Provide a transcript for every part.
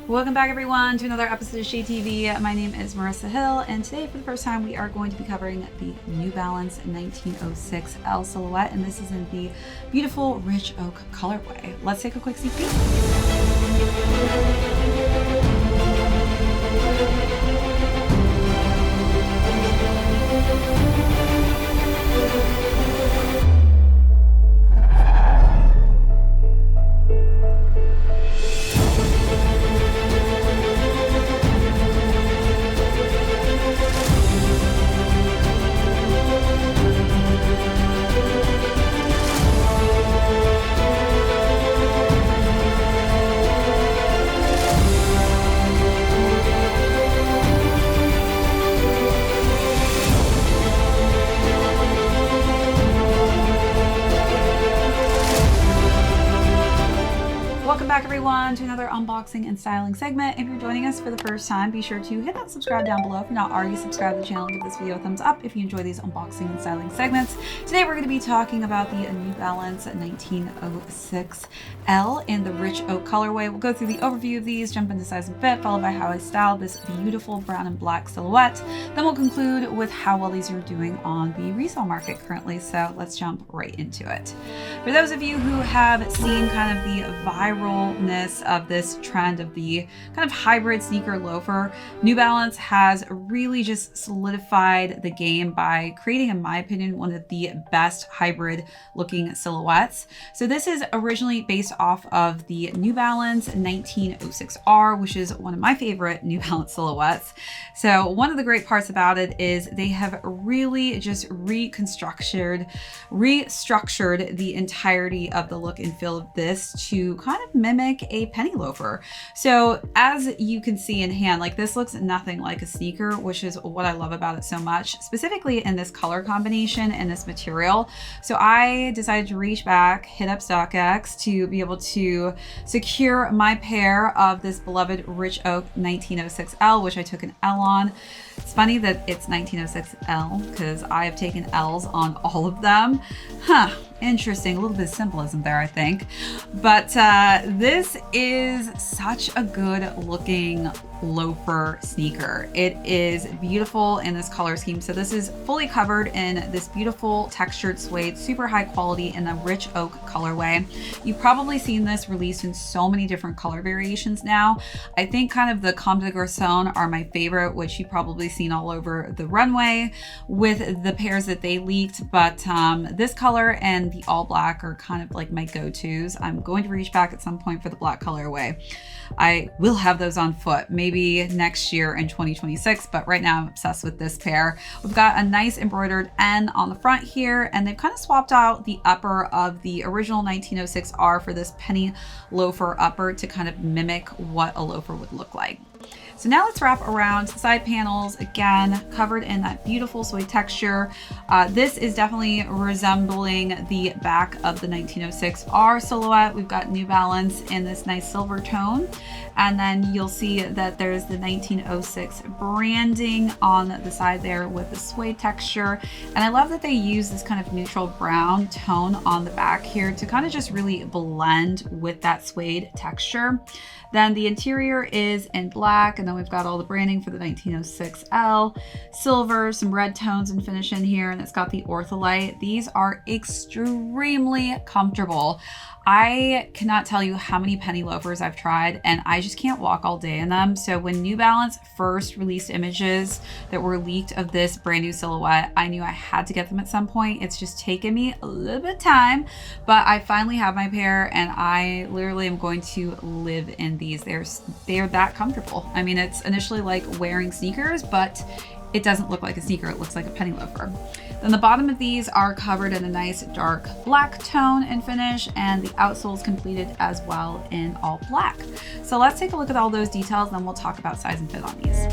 Welcome back everyone to another episode of ShadeTV. My name is Marissa Hill, and today for the first time we are going to be covering the New Balance 1906 L silhouette, and this is in the beautiful Rich Oak colorway. Let's take a quick sneak peek. Welcome back everyone to another unboxing and styling segment. If you're joining us for the first time, be sure to hit that subscribe down below. If you're not already subscribed to the channel, give this video a thumbs up if you enjoy these unboxing and styling segments. Today we're going to be talking about the New Balance 1906 L in the Rich Oak colorway. We'll go through the overview of these, jump into size and fit, followed by how I styled this beautiful brown and black silhouette. Then we'll conclude with how well these are doing on the resale market currently. So let's jump right into it. For those of you who have seen kind of the viralness of this trend of the kind of hybrid sneaker loafer, New Balance has really just solidified the game by creating, in my opinion, one of the best hybrid looking silhouettes. So this is originally based off of the New Balance 1906R, which is one of my favorite New Balance silhouettes. So one of the great parts about it is they have really just restructured the entirety of the look and feel of this to kind of mimic a penny loafer. So as you can see in hand, like this looks nothing like a sneaker, which is what I love about it so much, specifically in this color combination and this material. So I decided to reach back, hit up StockX to be able to secure my pair of this beloved Rich Oak 1906L, which I took an L on. It's funny that it's 1906L because I have taken L's on all of them. Interesting, a little bit of symbolism there, I think. But this is such a good looking loafer sneaker. It is beautiful in this color scheme. So this is fully covered in this beautiful textured suede, super high quality in the Rich Oak colorway. You've probably seen this released in so many different color variations now. I think kind of the Comme des Garçons are my favorite, which you've probably seen all over the runway with the pairs that they leaked. But this color and the all black are kind of like my go-tos. I'm going to reach back at some point for the black colorway. I will have those on foot maybe next year in 2026, but right now I'm obsessed with this pair. We've got a nice embroidered N on the front here, and they've kind of swapped out the upper of the original 1906R for this penny loafer upper to kind of mimic what a loafer would look like. So now let's wrap around the side panels, again, covered in that beautiful suede texture. This is definitely resembling the back of the 1906R silhouette. We've got New Balance in this nice silver tone. And then you'll see that there's the 1906 branding on the side there with the suede texture. And I love that they use this kind of neutral brown tone on the back here to kind of just really blend with that suede texture. Then the interior is in black, and then we've got all the branding for the 1906L, silver, some red tones and finish in here, and it's got the ortholite. These are extremely comfortable. I cannot tell you how many penny loafers I've tried, and I just can't walk all day in them. So when New Balance first released images that were leaked of this brand new silhouette, I knew I had to get them at some point. It's just taken me a little bit of time, but I finally have my pair, and I literally am going to live in these. They're that comfortable. I mean, it's initially like wearing sneakers, but it doesn't look like a sneaker. It looks like a penny loafer. Then the bottom of these are covered in a nice dark black tone and finish, and the outsole is completed as well in all black. So let's take a look at all those details, then we'll talk about size and fit on these.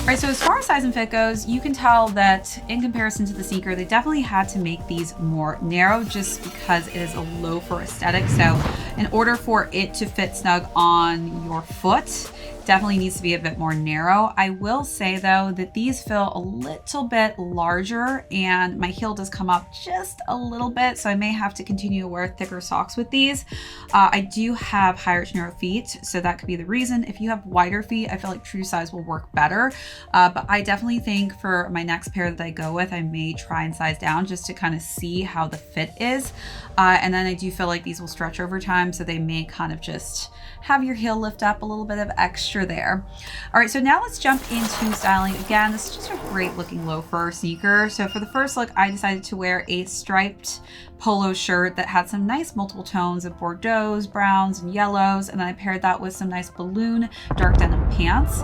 All right, so as far as size and fit goes, you can tell that in comparison to the sneaker, they definitely had to make these more narrow just because it is a loafer aesthetic. So in order for it to fit snug on your foot, definitely needs to be a bit more narrow. I will say though that these feel a little bit larger and my heel does come up just a little bit, so I may have to continue to wear thicker socks with these. I do have higher to narrow feet, so that could be the reason. If you have wider feet, I feel like true size will work better, but I definitely think for my next pair that I go with, I may try and size down just to kind of see how the fit is. And then I do feel like these will stretch over time, so they may kind of just have your heel lift up a little bit of extra there. All right, so now let's jump into styling. Again, this is just a great looking loafer sneaker. So for the first look, I decided to wear a striped polo shirt that had some nice multiple tones of Bordeaux, browns, and yellows. And then I paired that with some nice balloon dark denim pants.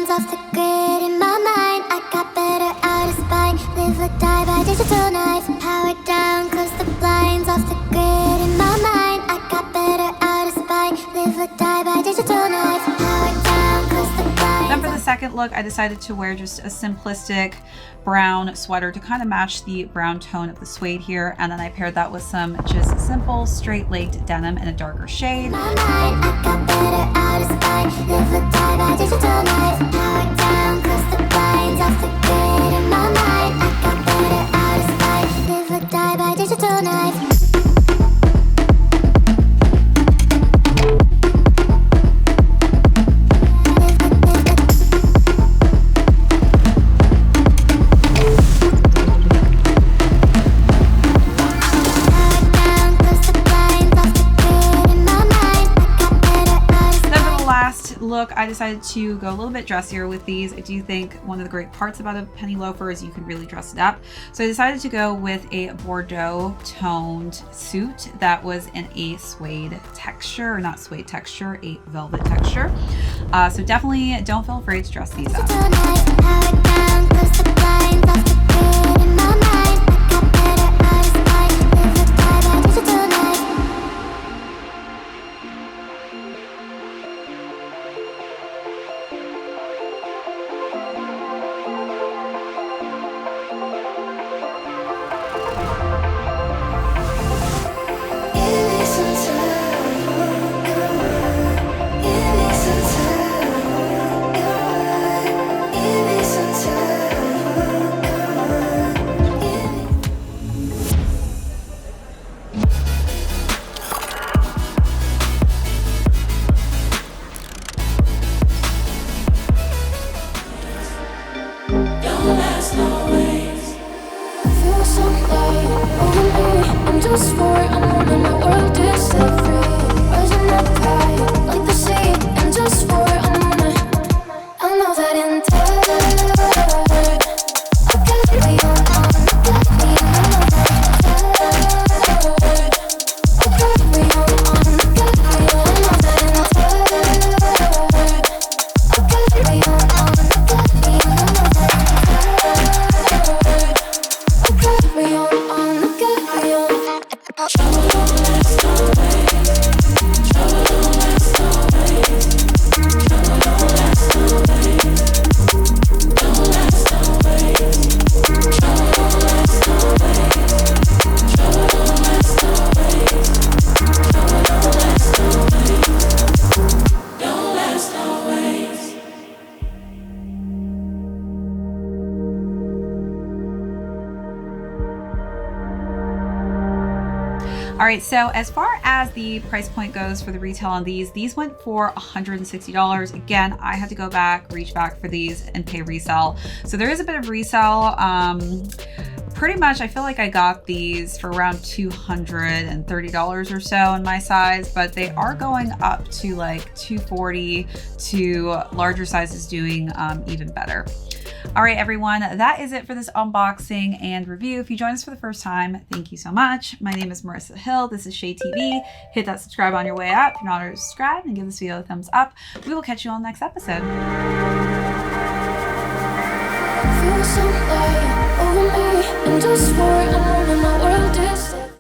Off the grid in my mind, I got better out of spine. Live or die by digital knife. Power down, close the blinds. Off the grid in my mind, I got better out of spine. Live or die by digital knife. Power down, close the blinds. Then for the second look, I decided to wear just a simplistic brown sweater to kind of match the brown tone of the suede here, and then I paired that with some just simple straight-legged denim in a darker shade. My mind, I got better out of spine. Live or die by digital knife. Power down, close the blinds. Off the grid in my mind, I got better out of spine. Live or die by digital knife. Look, I decided to go a little bit dressier with these. I do think one of the great parts about a penny loafer is you can really dress it up. So I decided to go with a Bordeaux toned suit that was in a suede texture, or not suede texture, a velvet texture. So definitely don't feel afraid to dress these up. All right, so as far as the price point goes for the retail on these went for $160. Again, I had to go back, reach back for these and pay resale. So there is a bit of resale. Pretty much, I feel like I got these for around $230 or so in my size, but they are going up to like $240 to larger sizes doing even better. All right, everyone, that is it for this unboxing and review. If you joined us for the first time, thank you so much. My name is Marissa Hill. This is ShadeTV. Hit that subscribe on your way out if you're not already subscribed, and give this video a thumbs up. We will catch you on the next episode. Feel some light over me, and just for a moment my world is